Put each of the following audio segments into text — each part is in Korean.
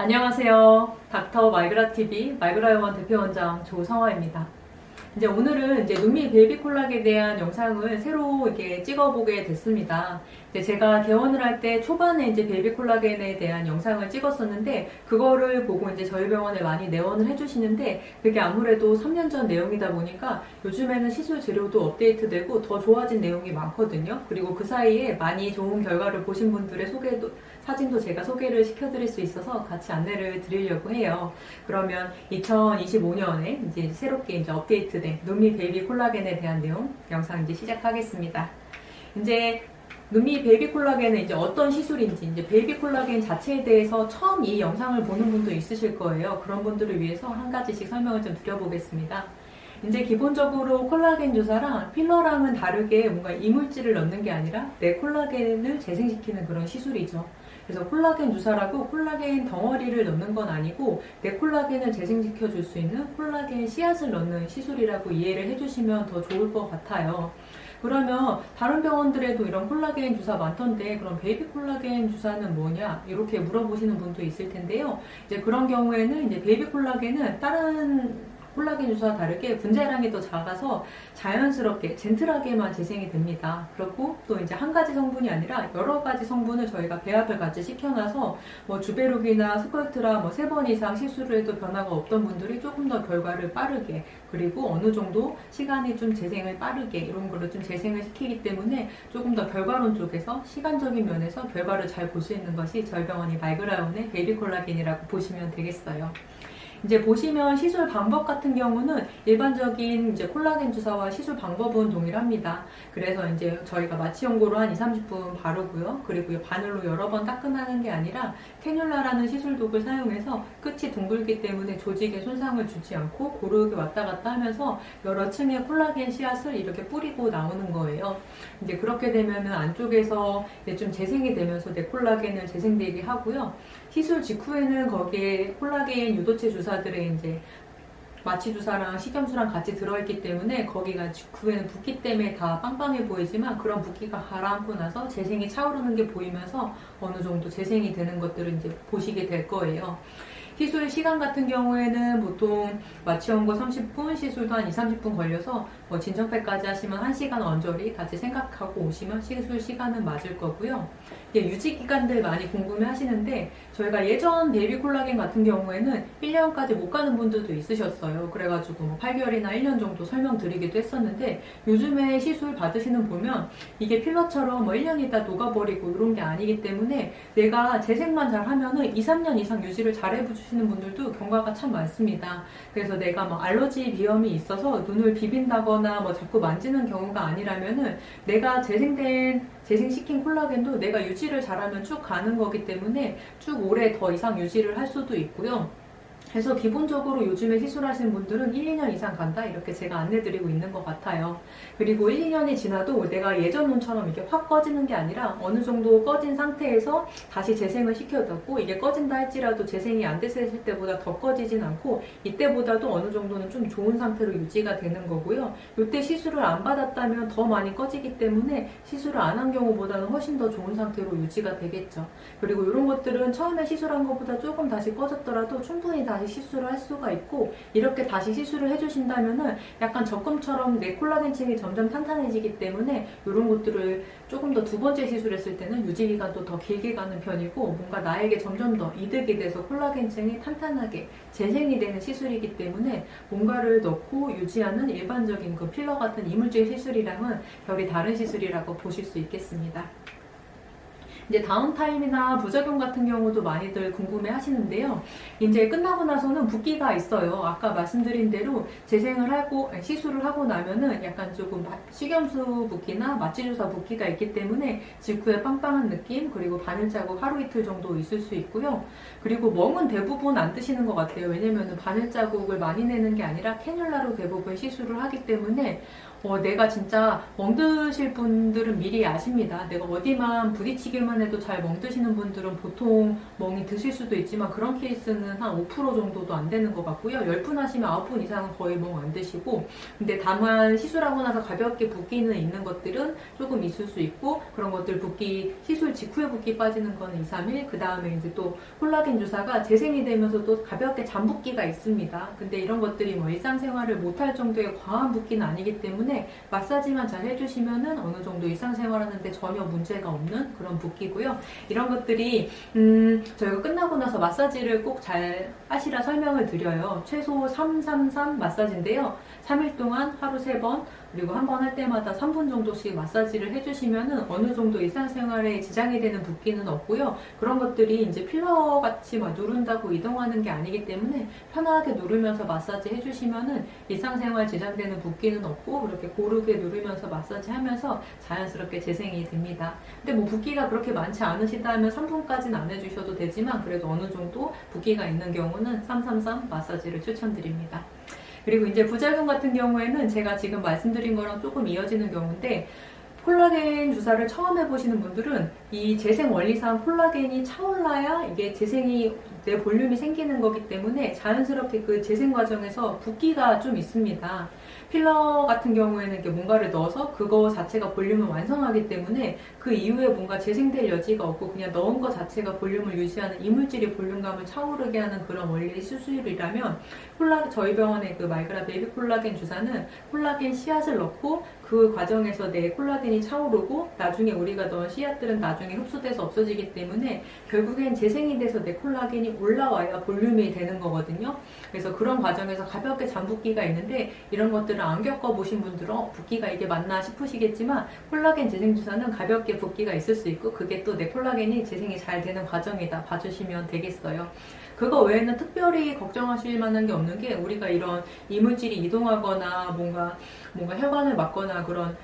안녕하세요. 닥터 마이그라TV 마이그라요원 대표원장 조성화입니다. 이제 오늘은 눈밑 베이비 콜라겐에 대한 영상을 새로 이렇게 찍어보게 됐습니다. 이제 제가 개원을 할 때 초반에 베이비 콜라겐에 대한 영상을 찍었었는데, 그거를 보고 저희 병원에 많이 내원을 해주시는데, 그게 아무래도 3년 전 내용이다 보니까 요즘에는 시술 재료도 업데이트되고 더 좋아진 내용이 많거든요. 그리고 그 사이에 많이 좋은 결과를 보신 분들의 사진도 제가 소개를 시켜드릴 수 있어서 같이 안내를 드리려고 해요. 그러면 2025년에 새롭게 업데이트된 눈밑 베이비 콜라겐에 대한 내용 영상 시작하겠습니다. 눈밑 베이비 콜라겐은 어떤 시술인지, 베이비 콜라겐 자체에 대해서 처음 이 영상을 보는 분도 있으실 거예요. 그런 분들을 위해서 한 가지씩 설명을 좀 드려보겠습니다. 기본적으로 콜라겐 주사랑 필러랑은 다르게 뭔가 이물질을 넣는 게 아니라 내 콜라겐을 재생시키는 그런 시술이죠. 그래서 콜라겐 주사라고 콜라겐 덩어리를 넣는 건 아니고 내 콜라겐을 재생시켜 줄 수 있는 콜라겐 씨앗을 넣는 시술이라고 이해를 해주시면 더 좋을 것 같아요. 그러면 다른 병원들에도 이런 콜라겐 주사 많던데, 그럼 베이비 콜라겐 주사는 뭐냐? 이렇게 물어보시는 분도 있을 텐데요. 그런 경우에는 베이비 콜라겐은 다른 콜라겐 주사와 다르게 분자량이 더 작아서 자연스럽게 젠틀하게만 재생이 됩니다. 그렇고 또 한 가지 성분이 아니라 여러 가지 성분을 저희가 배합을 같이 시켜놔서 주베룩이나 스컬트라 3번 이상 시술을 해도 변화가 없던 분들이 조금 더 결과를 빠르게, 그리고 어느 정도 시간이 좀 재생을 빠르게 이런 거를 좀 재생을 시키기 때문에 조금 더 결과론 쪽에서 시간적인 면에서 결과를 잘 볼 수 있는 것이 저희 병원이 마이그라운의 베이비 콜라겐이라고 보시면 되겠어요. 보시면 시술 방법 같은 경우는 일반적인 콜라겐 주사와 시술 방법은 동일합니다. 그래서 저희가 마취 연고로 한 20-30분 바르고요. 그리고 바늘로 여러 번 따끔하는 게 아니라 캐뉼라라는 시술 도구를 사용해서 끝이 둥글기 때문에 조직에 손상을 주지 않고 고르게 왔다 갔다 하면서 여러 층의 콜라겐 씨앗을 이렇게 뿌리고 나오는 거예요. 그렇게 되면은 안쪽에서 좀 재생이 되면서 내 콜라겐을 재생되게 하고요. 시술 직후에는 거기에 콜라겐 유도체 주사들의 마취 주사랑 식염수랑 같이 들어있기 때문에 거기가 직후에는 붓기 때문에 다 빵빵해 보이지만, 그런 붓기가 가라앉고 나서 재생이 차오르는 게 보이면서 어느 정도 재생이 되는 것들을 보시게 될 거예요. 시술 시간 같은 경우에는 보통 마취 연고 30분, 시술도 한 20-30분 걸려서 진정팩까지 하시면 1시간 언저리 같이 생각하고 오시면 시술 시간은 맞을 거고요. 유지 기간들 많이 궁금해 하시는데, 저희가 예전 베이비 콜라겐 같은 경우에는 1년까지 못 가는 분들도 있으셨어요. 그래가지고 8개월이나 1년 정도 설명드리기도 했었는데, 요즘에 시술 받으시는 보면 이게 필러처럼 1년 있다 녹아버리고 이런 게 아니기 때문에 내가 재생만 잘 하면은 2-3년 이상 유지를 잘 해주시는 분들도 경과가 참 많습니다. 그래서 내가 알러지 비염이 있어서 눈을 비빈다거나 자꾸 만지는 경우가 아니라면은 내가 재생시킨 콜라겐도 내가 유지를 잘하면 쭉 가는 거기 때문에 쭉 오래 더 이상 유지를 할 수도 있고요. 그래서 기본적으로 요즘에 시술하시는 분들은 1-2년 이상 간다, 이렇게 제가 안내드리고 있는 것 같아요. 그리고 1-2년이 지나도 내가 예전 눈처럼 이게 확 꺼지는 게 아니라 어느 정도 꺼진 상태에서 다시 재생을 시켜두고, 이게 꺼진다 할지라도 재생이 안 됐을 때보다 더 꺼지진 않고 이때보다도 어느 정도는 좀 좋은 상태로 유지가 되는 거고요. 이때 시술을 안 받았다면 더 많이 꺼지기 때문에 시술을 안 한 경우보다는 훨씬 더 좋은 상태로 유지가 되겠죠. 그리고 이런 것들은 처음에 시술한 것보다 조금 다시 꺼졌더라도 충분히 다시 시술을 할 수가 있고, 이렇게 다시 시술을 해주신다면은 약간 적금처럼 내 콜라겐층이 점점 탄탄해지기 때문에 이런 것들을 조금 더 두 번째 시술했을 때는 유지기간도 더 길게 가는 편이고, 뭔가 나에게 점점 더 이득이 돼서 콜라겐층이 탄탄하게 재생이 되는 시술이기 때문에 뭔가를 넣고 유지하는 일반적인 그 필러 같은 이물질 시술이랑은 결이 다른 시술이라고 보실 수 있겠습니다. 다운타임이나 부작용 같은 경우도 많이들 궁금해 하시는데요. 끝나고 나서는 붓기가 있어요. 아까 말씀드린 대로 재생을 하고, 시술을 하고 나면은 약간 조금 식염수 붓기나 마취주사 붓기가 있기 때문에 직후에 빵빵한 느낌, 그리고 바늘 자국 하루 이틀 정도 있을 수 있고요. 그리고 멍은 대부분 안 드시는 것 같아요. 왜냐면은 바늘 자국을 많이 내는 게 아니라 캐뉼라로 대부분 시술을 하기 때문에 내가 진짜 멍드실 분들은 미리 아십니다. 내가 어디만 부딪히기만 해도 잘 멍드시는 분들은 보통 멍이 드실 수도 있지만 그런 케이스는 한 5% 정도도 안 되는 것 같고요. 10분 하시면 9분 이상은 거의 멍 안 드시고, 근데 다만 시술하고 나서 가볍게 붓기는 있는 것들은 조금 있을 수 있고, 그런 것들 붓기, 시술 직후에 붓기 빠지는 거는 2, 3일, 그 다음에 이제 또 콜라겐 주사가 재생이 되면서 또 가볍게 잠붓기가 있습니다. 근데 이런 것들이 뭐 일상생활을 못할 정도의 과한 붓기는 아니기 때문에 마사지만 잘 해주시면은 어느 정도 일상생활하는데 전혀 문제가 없는 그런 붓기고요. 이런 것들이 저희가 끝나고 나서 마사지를 꼭 잘 하시라 설명을 드려요. 최소 333 마사지인데요. 3일 동안 하루 3번, 그리고 한 번 할 때마다 3분 정도씩 마사지를 해주시면은 어느 정도 일상생활에 지장이 되는 붓기는 없고요. 그런 것들이 이제 필러 같이 막 누른다고 이동하는 게 아니기 때문에 편하게 누르면서 마사지 해주시면은 일상생활 지장되는 붓기는 없고, 그렇게 고르게 누르면서 마사지 하면서 자연스럽게 재생이 됩니다. 근데 뭐 붓기가 그렇게 많지 않으시다 하면 3분까지는 안 해주셔도 되지만, 그래도 어느 정도 붓기가 있는 경우는 333 마사지를 추천드립니다. 그리고 이제 부작용 같은 경우에는 제가 지금 말씀드린 거랑 조금 이어지는 경우인데, 콜라겐 주사를 처음 해보시는 분들은 이 재생 원리상 콜라겐이 차올라야 이게 재생이 내 볼륨이 생기는 거기 때문에 자연스럽게 그 재생 과정에서 붓기가 좀 있습니다. 필러 같은 경우에는 이렇게 뭔가를 넣어서 그거 자체가 볼륨을 완성하기 때문에 그 이후에 뭔가 재생될 여지가 없고 그냥 넣은 것 자체가 볼륨을 유지하는, 이물질이 볼륨감을 차오르게 하는 그런 원리의 수술이라면, 저희 병원의 그 말그라 베이비 콜라겐 주사는 콜라겐 씨앗을 넣고 그 과정에서 내 콜라겐이 차오르고 나중에 우리가 넣은 씨앗들은 나중에 흡수돼서 없어지기 때문에 결국엔 재생이 돼서 내 콜라겐이 올라와야 볼륨이 되는 거거든요. 그래서 그런 과정에서 가볍게 잠붓기가 있는데, 이런 것들을 안 겪어보신 분들은 붓기가 이게 맞나 싶으시겠지만, 콜라겐 재생 주사는 가볍게 붓기가 있을 수 있고 그게 또 내 콜라겐이 재생이 잘 되는 과정이다 봐주시면 되겠어요. 그거 외에는 특별히 걱정하실 만한 게 없는 게, 우리가 이런 이물질이 이동하거나 뭔가 혈관을 막거나 그런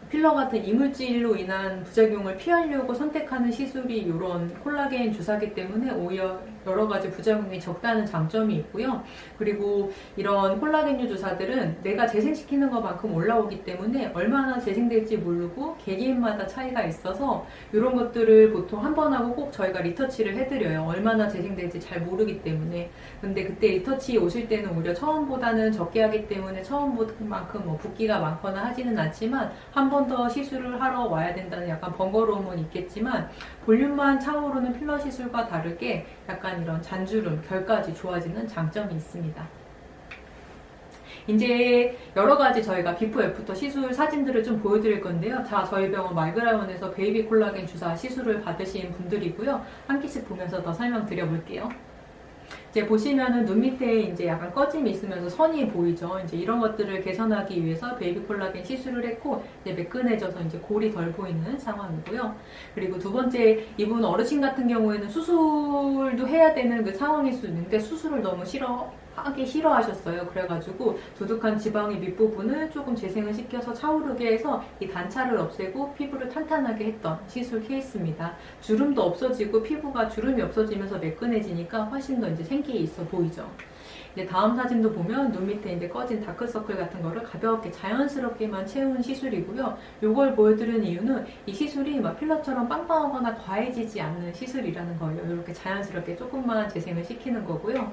필러 같은 이물질로 인한 부작용을 피하려고 선택하는 시술이 이런 콜라겐 주사기 때문에 오히려 여러 가지 부작용이 적다는 장점이 있고요. 그리고 이런 콜라겐류 주사들은 내가 재생시키는 것만큼 올라오기 때문에 얼마나 재생될지 모르고 개개인마다 차이가 있어서 이런 것들을 보통 한 번 하고 꼭 저희가 리터치를 해드려요. 얼마나 재생될지 잘 모르기 때문에. 근데 그때 리터치 오실 때는 오히려 처음보다는 적게 하기 때문에 처음만큼 뭐 붓기가 많거나 하지는 않지만 한 번 더 시술을 하러 와야 된다는 약간 번거로움은 있겠지만, 볼륨만 차오르는 필러 시술과 다르게 약간 이런 잔주름, 결까지 좋아지는 장점이 있습니다. 이제 여러 가지 저희가 비포 애프터 시술 사진들을 좀 보여드릴 건데요. 자, 저희 병원 말그라운에서 베이비 콜라겐 주사 시술을 받으신 분들이고요. 한 끼씩 보면서 더 설명드려 볼게요. 이제 보시면은 눈 밑에 이제 약간 꺼짐이 있으면서 선이 보이죠. 이제 이런 것들을 개선하기 위해서 베이비 콜라겐 시술을 했고, 이제 매끈해져서 이제 골이 덜 보이는 상황이고요. 그리고 두 번째, 이분 어르신 같은 경우에는 수술도 해야 되는 그 상황일 수 있는데 수술을 너무 하기 싫어하셨어요. 그래가지고 두둑한 지방의 밑부분을 조금 재생을 시켜서 차오르게 해서 이 단차를 없애고 피부를 탄탄하게 했던 시술 케이스입니다. 주름도 없어지고 피부가 주름이 없어지면서 매끈해지니까 훨씬 더 이제 생기 있어 보이죠. 이제 다음 사진도 보면 눈 밑에 이제 꺼진 다크서클 같은 거를 가볍게 자연스럽게만 채운 시술이고요. 요걸 보여드리는 이유는 이 시술이 막 필러처럼 빵빵하거나 과해지지 않는 시술이라는 거예요. 이렇게 자연스럽게 조금만 재생을 시키는 거고요.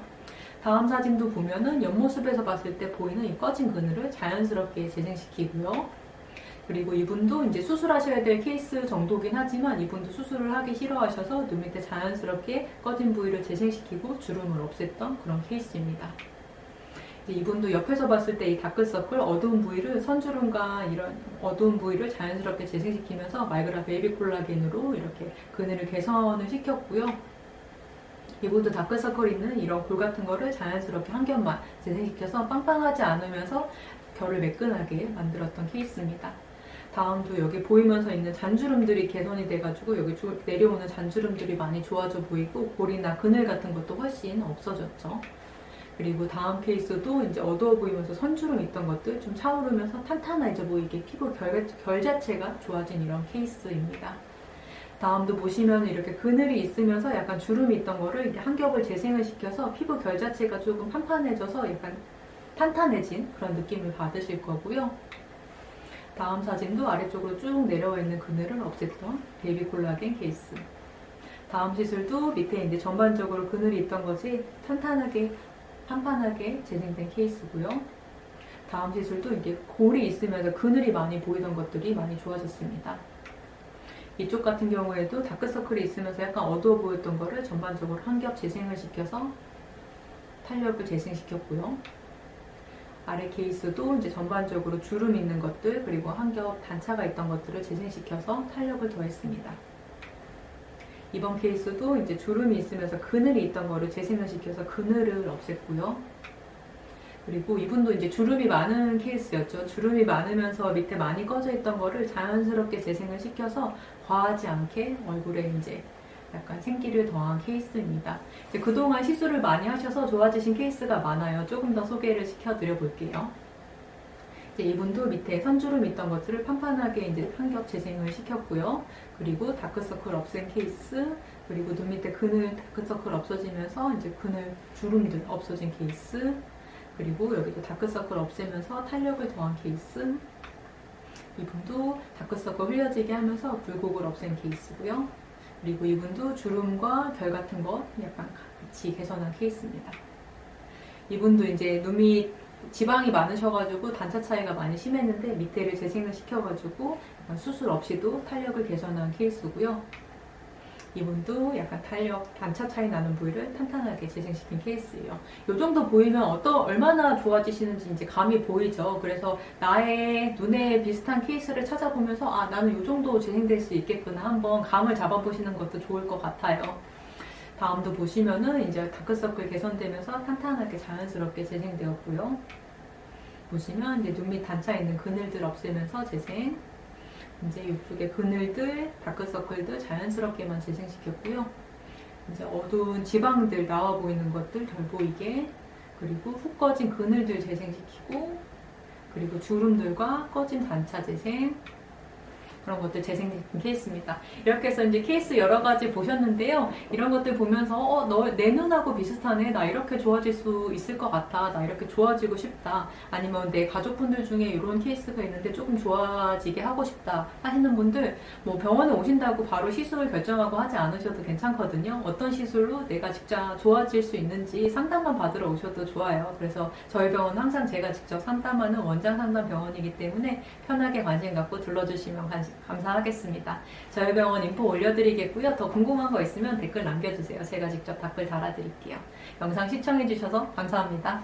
다음 사진도 보면은 옆모습에서 봤을 때 보이는 이 꺼진 그늘을 자연스럽게 재생시키고요. 그리고 이분도 이제 수술하셔야 될 케이스 정도긴 하지만 이분도 수술을 하기 싫어하셔서 눈 밑에 자연스럽게 꺼진 부위를 재생시키고 주름을 없앴던 그런 케이스입니다. 이분도 옆에서 봤을 때 이 다크서클, 어두운 부위를, 선주름과 이런 어두운 부위를 자연스럽게 재생시키면서 말그라 베이비 콜라겐으로 이렇게 그늘을 개선을 시켰고요. 이분도 다크서클 있는 이런 골 같은 거를 자연스럽게 한 겹만 재생시켜서 빵빵하지 않으면서 결을 매끈하게 만들었던 케이스입니다. 다음도 여기 보이면서 있는 잔주름들이 개선이 돼가지고 여기 내려오는 잔주름들이 많이 좋아져 보이고 골이나 그늘 같은 것도 훨씬 없어졌죠. 그리고 다음 케이스도 이제 어두워 보이면서 선주름 있던 것들 좀 차오르면서 탄탄해져 보이게 피부 결 자체가 좋아진 이런 케이스입니다. 다음도 보시면 이렇게 그늘이 있으면서 약간 주름이 있던 거를 이렇게 한 겹을 재생을 시켜서 피부 결 자체가 조금 판판해져서 약간 탄탄해진 그런 느낌을 받으실 거고요. 다음 사진도 아래쪽으로 쭉 내려와 있는 그늘을 없앴던 베이비 콜라겐 케이스. 다음 시술도 밑에 이제 전반적으로 그늘이 있던 것이 탄탄하게 판판하게 재생된 케이스고요. 다음 시술도 이게 골이 있으면서 그늘이 많이 보이던 것들이 많이 좋아졌습니다. 이쪽 같은 경우에도 다크서클이 있으면서 약간 어두워 보였던 거를 전반적으로 한 겹 재생을 시켜서 탄력을 재생시켰고요. 아래 케이스도 이제 전반적으로 주름 있는 것들 그리고 한 겹 단차가 있던 것들을 재생시켜서 탄력을 더했습니다. 이번 케이스도 이제 주름이 있으면서 그늘이 있던 거를 재생을 시켜서 그늘을 없앴고요. 그리고 이분도 이제 주름이 많은 케이스였죠. 주름이 많으면서 밑에 많이 꺼져 있던 거를 자연스럽게 재생을 시켜서 과하지 않게 얼굴에 이제 약간 생기를 더한 케이스입니다. 이제 그동안 시술을 많이 하셔서 좋아지신 케이스가 많아요. 조금 더 소개를 시켜드려 볼게요. 이제 이분도 밑에 선주름 있던 것들을 판판하게 이제 한 겹 재생을 시켰고요. 그리고 다크서클 없앤 케이스, 그리고 눈 밑에 그늘 다크서클 없어지면서 이제 그늘 주름들 없어진 케이스, 그리고 여기도 다크서클 없애면서 탄력을 더한 케이스. 이분도 다크서클 흘려지게 하면서 굴곡을 없앤 케이스고요. 그리고 이분도 주름과 결 같은 것 약간 같이 개선한 케이스입니다. 이분도 이제 눈밑 지방이 많으셔가지고 단차 차이가 많이 심했는데 밑에를 재생을 시켜가지고 수술 없이도 탄력을 개선한 케이스고요. 이분도 약간 탄력, 단차 차이 나는 부위를 탄탄하게 재생시킨 케이스예요. 이 정도 보이면 얼마나 좋아지시는지 이제 감이 보이죠. 그래서 나의 눈에 비슷한 케이스를 찾아보면서 아, 나는 이 정도 재생될 수 있겠구나 한번 감을 잡아보시는 것도 좋을 것 같아요. 다음도 보시면은 이제 다크서클 개선되면서 탄탄하게 자연스럽게 재생되었고요. 보시면 이제 눈 밑 단차 있는 그늘들 없애면서 재생. 이제 이쪽에 그늘들, 다크서클들 자연스럽게만 재생시켰고요. 이제 어두운 지방들 나와 보이는 것들 덜 보이게, 그리고 훅 꺼진 그늘들 재생시키고, 그리고 주름들과 꺼진 단차 재생, 그런 것들 재생시킨 케이스입니다. 이렇게 해서 이제 케이스 여러 가지 보셨는데요. 이런 것들 보면서 내 눈하고 비슷하네. 나 이렇게 좋아질 수 있을 것 같아. 나 이렇게 좋아지고 싶다. 아니면 내 가족분들 중에 이런 케이스가 있는데 조금 좋아지게 하고 싶다 하시는 분들 뭐 병원에 오신다고 바로 시술을 결정하고 하지 않으셔도 괜찮거든요. 어떤 시술로 내가 직접 좋아질 수 있는지 상담만 받으러 오셔도 좋아요. 그래서 저희 병원은 항상 제가 직접 상담하는 원장 상담 병원이기 때문에 편하게 관심 갖고 들러주시면 감사하겠습니다. 저희 병원 인포 올려드리겠고요. 더 궁금한 거 있으면 댓글 남겨주세요. 제가 직접 댓글 달아드릴게요. 영상 시청해주셔서 감사합니다.